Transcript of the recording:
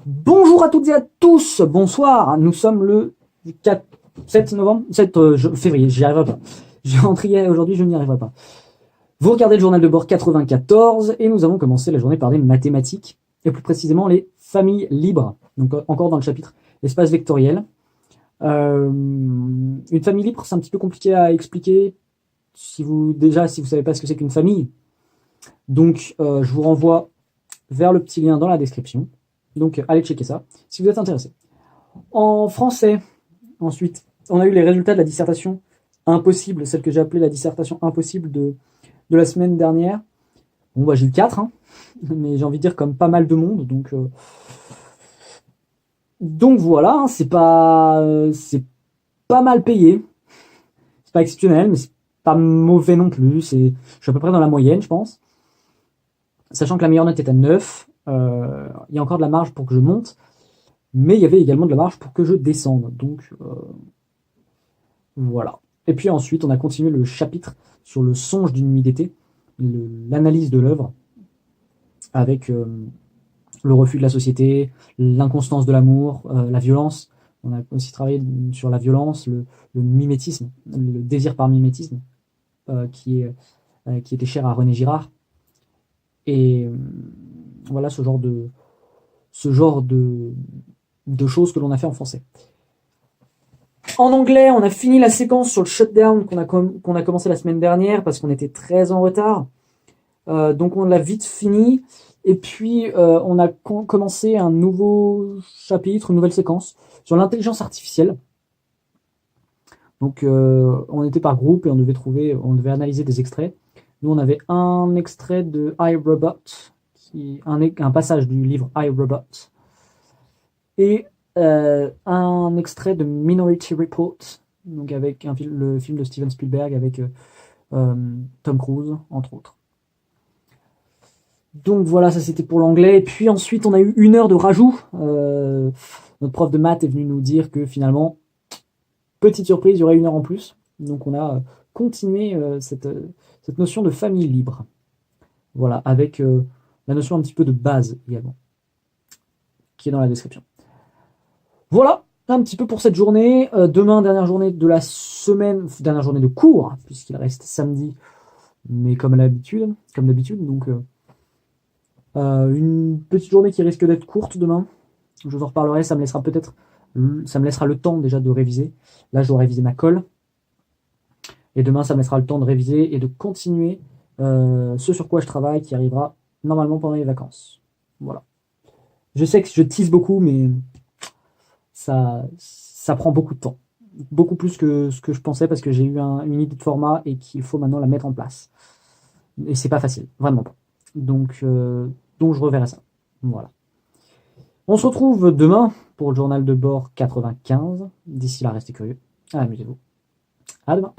Bonjour à toutes et à tous, bonsoir, nous sommes le 7 novembre, 7 février, j'y arriverai pas. J'ai rentré aujourd'hui, je n'y arriverai pas. Vous regardez le journal de bord 94 et nous avons commencé la journée par des mathématiques, et plus précisément les familles libres, donc encore dans le chapitre espace vectoriel. Une famille libre, c'est un petit peu compliqué à expliquer si vous savez pas ce que c'est qu'une famille. Donc je vous renvoie vers le petit lien dans la description. Donc allez checker ça si vous êtes intéressé. En français, ensuite, on a eu les résultats de la dissertation impossible, celle que j'ai appelée la dissertation impossible de la semaine dernière. Bon bah j'ai eu 4, hein, mais j'ai envie de dire comme pas mal de monde, donc voilà, hein, c'est pas mal payé, c'est pas exceptionnel, mais c'est pas mauvais non plus, je suis à peu près dans la moyenne, je pense. Sachant que la meilleure note est à 9, il y a encore de la marge pour que je monte, mais il y avait également de la marge pour que je descende, donc voilà. Et puis ensuite, on a continué le chapitre sur le songe d'une nuit d'été, l'analyse de l'œuvre, avec le refus de la société, l'inconstance de l'amour, la violence. On a aussi travaillé sur la violence, le mimétisme, le désir par mimétisme, qui était cher à René Girard. Et voilà ce genre de choses que l'on a fait en français. En anglais, on a fini la séquence sur le shutdown qu'on a commencé la semaine dernière parce qu'on était très en retard. Donc on l'a vite fini. Et puis on a commencé un nouveau chapitre, une nouvelle séquence sur l'intelligence artificielle. Donc on était par groupe et on devait analyser des extraits. Nous on avait un extrait de iRobot, un passage du livre iRobot, et un extrait de Minority Report, donc avec le film de Steven Spielberg avec Tom Cruise, entre autres. Donc voilà, ça c'était pour l'anglais. Et puis ensuite, on a eu 1 heure de rajout. Notre prof de maths est venu nous dire que finalement, petite surprise, il y aurait 1 heure en plus. Donc on a continué cette notion de famille libre. Voilà, avec la notion un petit peu de base également, qui est dans la description. Voilà, un petit peu pour cette journée. Demain, dernière journée de la semaine, dernière journée de cours, puisqu'il reste samedi, mais comme d'habitude. Donc une petite journée qui risque d'être courte demain. Je vous en reparlerai, ça me laissera le temps déjà de réviser. Là, je dois réviser ma colle. Et demain, ça me laissera le temps de réviser et de continuer ce sur quoi je travaille, qui arrivera normalement pendant les vacances. Voilà. Je sais que je tease beaucoup, mais ça prend beaucoup de temps. Beaucoup plus que ce que je pensais, parce que j'ai eu une idée de format et qu'il faut maintenant la mettre en place. Et c'est pas facile, vraiment pas. Donc je reverrai ça. Voilà. On se retrouve demain pour le journal de bord 95. D'ici là, restez curieux. Amusez-vous. À demain.